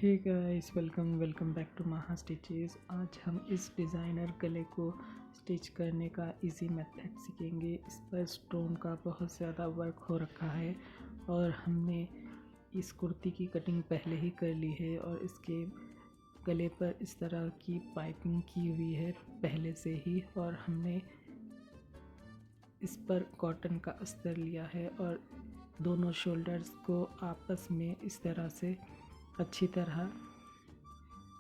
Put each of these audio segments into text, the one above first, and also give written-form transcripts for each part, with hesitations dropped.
Hey guys, welcome back to Maha stitches. आज हम इस डिज़ाइनर गले को स्टिच करने का इजी मेथड सीखेंगे। इस पर स्टोन का बहुत ज़्यादा वर्क हो रखा है और हमने इस कुर्ती की कटिंग पहले ही कर ली है और इसके गले पर इस तरह की पाइपिंग की हुई है पहले से ही। और हमने इस पर कॉटन का अस्तर लिया है और दोनों शोल्डर्स को आपस में इस तरह से अच्छी तरह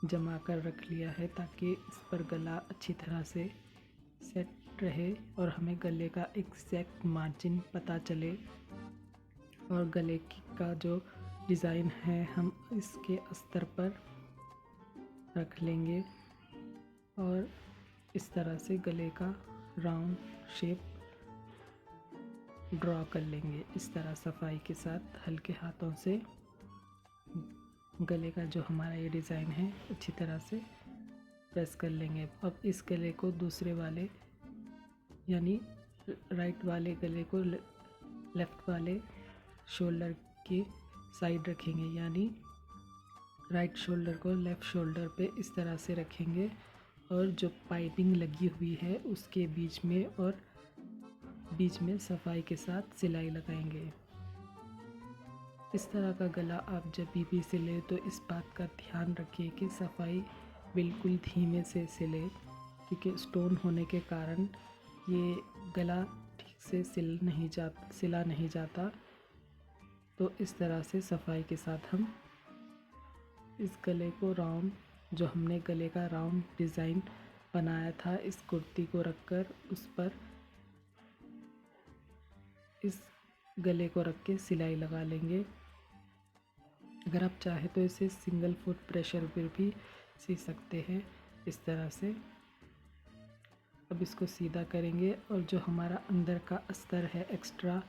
जमा कर रख लिया है ताकि इस पर गला अच्छी तरह से सेट रहे और हमें गले का एग्जैक्ट मार्जिन पता चले। और गले का जो डिज़ाइन है हम इसके अस्तर पर रख लेंगे और इस तरह से गले का राउंड शेप ड्रॉ कर लेंगे। इस तरह सफाई के साथ हल्के हाथों से गले का जो हमारा ये डिज़ाइन है अच्छी तरह से प्रेस कर लेंगे। अब इस गले को दूसरे वाले यानी राइट वाले गले को लेफ़्ट वाले शोल्डर की साइड रखेंगे, यानी राइट शोल्डर को लेफ़्ट शोल्डर पे इस तरह से रखेंगे और जो पाइपिंग लगी हुई है उसके बीच में और बीच में सफाई के साथ सिलाई लगाएंगे। इस तरह का गला आप जब भी सिले तो इस बात का ध्यान रखिए कि सफाई बिल्कुल धीमे से सिले, क्योंकि स्टोन होने के कारण ये गला ठीक से सिला नहीं जाता। तो इस तरह से सफाई के साथ हम इस गले को राउंड, जो हमने गले का राउंड डिज़ाइन बनाया था इस कुर्ती को रखकर, उस पर इस गले को रख के सिलाई लगा लेंगे। अगर आप चाहे तो इसे सिंगल फुट प्रेशर पर भी सी सकते हैं इस तरह से। अब इसको सीधा करेंगे और जो हमारा अंदर का अस्तर है एक्स्ट्रा,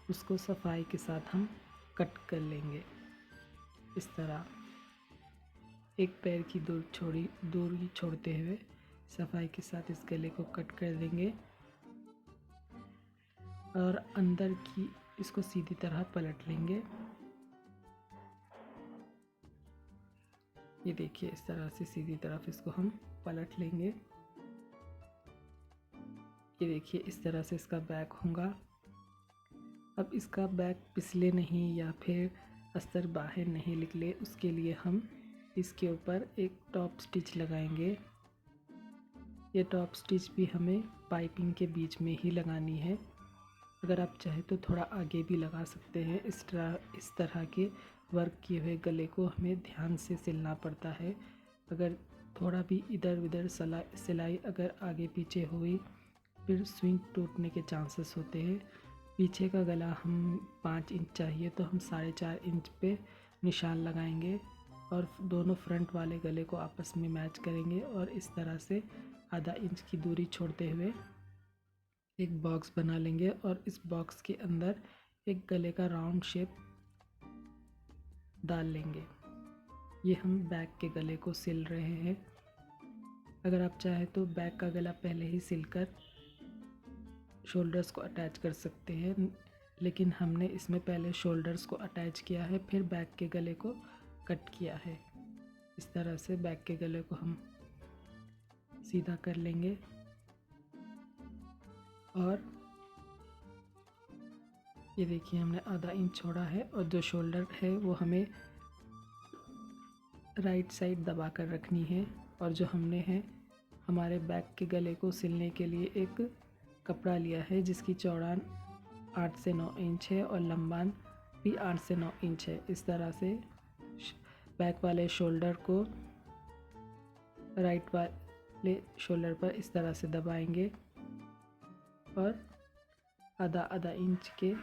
उसको सफाई के साथ हम कट कर लेंगे। इस तरह एक पैर की दूरी छोड़ते हुए सफाई के साथ इस गले को कट कर देंगे और अंदर की इसको सीधी तरह पलट लेंगे। ये देखिए, इस तरह से सीधी तरफ इसको हम पलट लेंगे। ये देखिए, इस तरह से इसका बैक होगा। अब इसका बैक पिछले नहीं या फिर अस्तर बाहर नहीं निकले, उसके लिए हम इसके ऊपर एक टॉप स्टिच लगाएंगे। ये टॉप स्टिच भी हमें पाइपिंग के बीच में ही लगानी है। अगर आप चाहे तो थोड़ा आगे भी लगा सकते हैं। इस तरह के वर्क किए हुए गले को हमें ध्यान से सिलना पड़ता है। अगर थोड़ा भी इधर उधर सिलाई अगर आगे पीछे हुई, फिर स्विंग टूटने के चांसेस होते हैं। पीछे का गला हम 5 इंच चाहिए तो हम 4.5 इंच पे निशान लगाएंगे और दोनों फ्रंट वाले गले को आपस में मैच करेंगे और इस तरह से आधा इंच की दूरी छोड़ते हुए एक बॉक्स बना लेंगे और इस बॉक्स के अंदर एक गले का राउंड शेप डाल लेंगे। ये हम बैक के गले को सिल रहे हैं। अगर आप चाहे तो बैक का गला पहले ही सिलकर शोल्डर्स को अटैच कर सकते हैं, लेकिन हमने इसमें पहले शोल्डर्स को अटैच किया है फिर बैक के गले को कट किया है। इस तरह से बैक के गले को हम सीधा कर लेंगे और ये देखिए, हमने आधा इंच छोड़ा है और जो शोल्डर है वो हमें राइट साइड दबा कर रखनी है। और जो हमने हमारे बैक के गले को सिलने के लिए एक कपड़ा लिया है जिसकी चौड़ान 8 से 9 इंच है और लंबान भी 8 से 9 इंच है। इस तरह से बैक वाले शोल्डर को राइट वाले शोल्डर पर इस तरह से दबाएंगे और आधा इंच के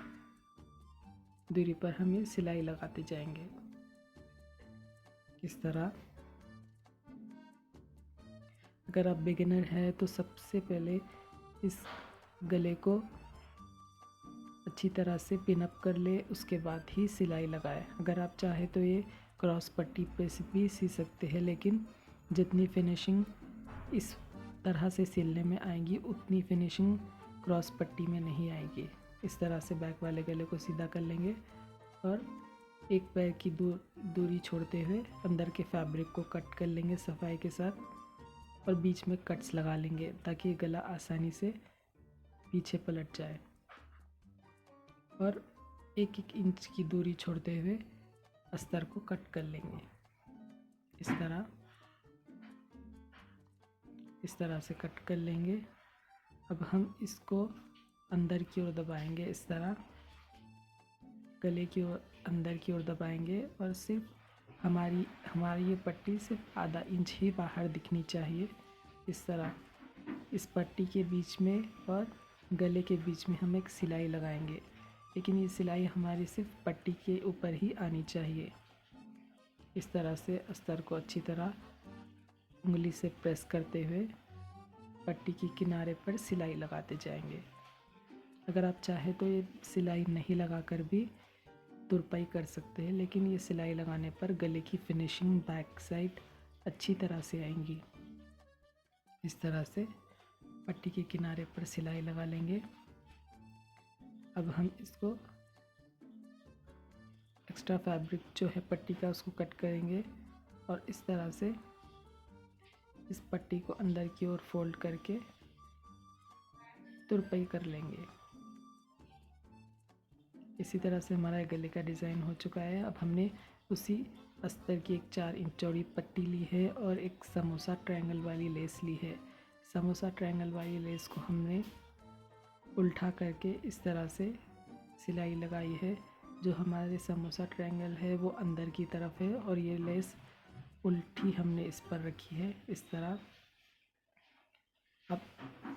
दूरी पर हमें सिलाई लगाते जाएंगे। इस तरह अगर आप बिगिनर हैं तो सबसे पहले इस गले को अच्छी तरह से पिन अप कर ले, उसके बाद ही सिलाई लगाए। अगर आप चाहे तो ये क्रॉस पट्टी पे भी सी सकते हैं, लेकिन जितनी फिनिशिंग इस तरह से सिलने में आएगी उतनी फिनिशिंग क्रॉस पट्टी में नहीं आएगी। इस तरह से बैक वाले गले को सीधा कर लेंगे और एक पैर की दूरी छोड़ते हुए अंदर के फैब्रिक को कट कर लेंगे सफाई के साथ और बीच में कट्स लगा लेंगे ताकि गला आसानी से पीछे पलट जाए। और 1-1 इंच की दूरी छोड़ते हुए अस्तर को कट कर लेंगे इस तरह से कट कर लेंगे। अब हम इसको अंदर की ओर दबाएंगे, इस तरह गले की ओर अंदर की ओर दबाएंगे और सिर्फ हमारी ये पट्टी सिर्फ आधा इंच ही बाहर दिखनी चाहिए। इस तरह इस पट्टी के बीच में और गले के बीच में हम एक सिलाई लगाएंगे, लेकिन ये सिलाई हमारी सिर्फ पट्टी के ऊपर ही आनी चाहिए। इस तरह से अस्तर को अच्छी तरह उंगली से प्रेस करते हुए पट्टी के किनारे पर सिलाई लगाते जाएंगे। अगर आप चाहे तो ये सिलाई नहीं लगाकर भी तुरपाई कर सकते हैं, लेकिन ये सिलाई लगाने पर गले की फिनिशिंग बैक साइड अच्छी तरह से आएंगी। इस तरह से पट्टी के किनारे पर सिलाई लगा लेंगे। अब हम इसको एक्स्ट्रा फैब्रिक जो है पट्टी का उसको कट करेंगे और इस तरह से इस पट्टी को अंदर की ओर फोल्ड करके तुरपाई कर लेंगे। इसी तरह से हमारा गले का डिज़ाइन हो चुका है। अब हमने उसी अस्तर की एक 4 इंच चौड़ी पट्टी ली है और एक समोसा ट्रायंगल वाली लेस ली है। समोसा ट्रायंगल वाली लेस को हमने उल्टा करके इस तरह से सिलाई लगाई है। जो हमारे समोसा ट्रायंगल है वो अंदर की तरफ है और ये लेस उल्टी हमने इस पर रखी है इस तरह। अब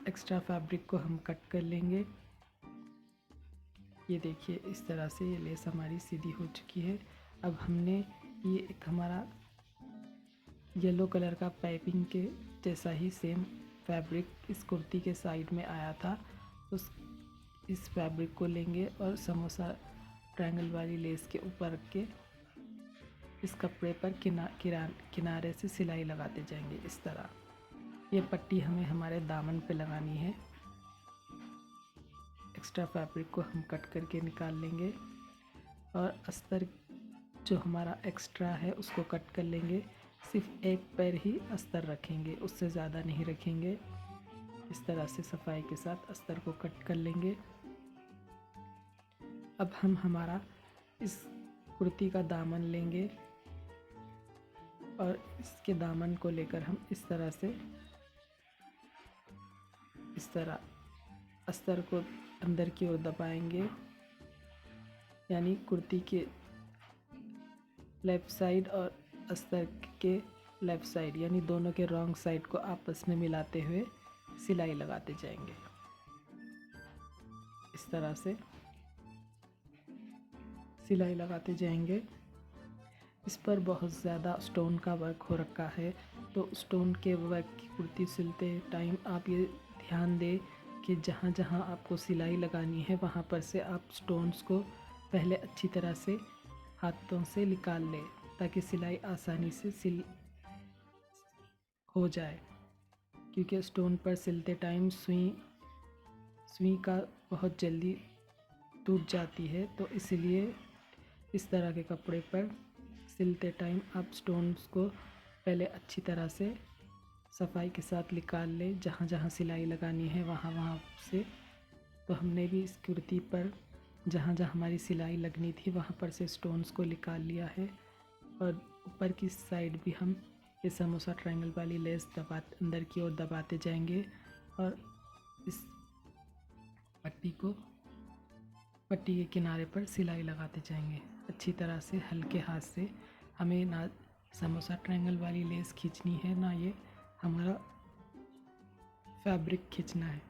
एक्स्ट्रा फैब्रिक को हम कट कर लेंगे। ये देखिए इस तरह से ये लेस हमारी सीधी हो चुकी है। अब हमने ये एक हमारा येलो कलर का पाइपिंग के जैसा ही सेम फैब्रिक इस कुर्ती के साइड में आया था, इस फैब्रिक को लेंगे और समोसा ट्रायंगल वाली लेस के ऊपर रख के इस कपड़े पर किनारे से सिलाई लगाते जाएंगे इस तरह। ये पट्टी हमें हमारे दामन पे लगानी है। एक्स्ट्रा फैब्रिक को हम कट करके निकाल लेंगे और अस्तर जो हमारा एक्स्ट्रा है उसको कट कर लेंगे। सिर्फ एक पैर ही अस्तर रखेंगे, उससे ज़्यादा नहीं रखेंगे। इस तरह से सफाई के साथ अस्तर को कट कर लेंगे। अब हम हमारा इस कुर्ती का दामन लेंगे और इसके दामन को लेकर हम इस तरह से इस तरह अस्तर को अंदर की ओर दबाएंगे, यानी कुर्ती के लेफ़्ट साइड और अस्तर के लेफ़्ट साइड यानी दोनों के रॉन्ग साइड को आपस में मिलाते हुए सिलाई लगाते जाएंगे। इस तरह से सिलाई लगाते जाएंगे। इस पर बहुत ज़्यादा स्टोन का वर्क हो रखा है, तो स्टोन के वर्क की कुर्ती सिलते टाइम आप ये ध्यान दें कि जहाँ जहाँ आपको सिलाई लगानी है वहाँ पर से आप स्टोन्स को पहले अच्छी तरह से हाथों से निकाल लें ताकि सिलाई आसानी से हो जाए। क्योंकि स्टोन पर सिलते टाइम सुई का बहुत जल्दी टूट जाती है, तो इसलिए इस तरह के कपड़े पर सिलते टाइम आप स्टोन्स को पहले अच्छी तरह से सफाई के साथ निकाल लें जहाँ जहाँ सिलाई लगानी है वहाँ से। तो हमने भी इस कुर्ती पर जहाँ जहाँ हमारी सिलाई लगनी थी वहाँ पर से स्टोन्स को निकाल लिया है और ऊपर की साइड भी हम ये समोसा ट्रायंगल वाली लेस अंदर की ओर दबाते जाएंगे और इस पट्टी के किनारे पर सिलाई लगाते जाएंगे अच्छी तरह से। हल्के हाथ से हमें ना समोसा ट्रायंगल वाली लेस खींचनी है ना ये हमारा फैब्रिक खींचना है।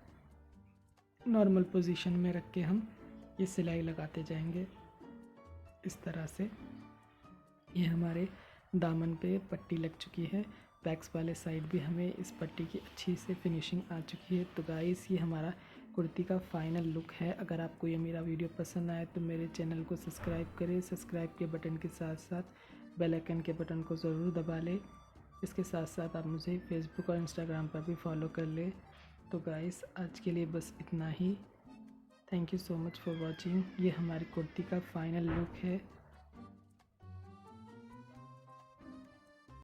नॉर्मल पोजीशन में रख के हम ये सिलाई लगाते जाएंगे इस तरह से। ये हमारे दामन पे पट्टी लग चुकी है। बैक्स वाले साइड भी हमें इस पट्टी की अच्छी से फिनिशिंग आ चुकी है। तो गाइस ये हमारा कुर्ती का फाइनल लुक है। अगर आपको ये मेरा वीडियो पसंद आए तो मेरे चैनल को सब्सक्राइब करें। सब्सक्राइब के बटन के साथ साथ बेल आइकन के बटन को ज़रूर दबा लें। इसके साथ साथ आप मुझे फेसबुक और इंस्टाग्राम पर भी फॉलो कर लें। तो गाइस आज के लिए बस इतना ही। Thank you so much for watching. ये हमारी कुर्ती का फाइनल लुक है।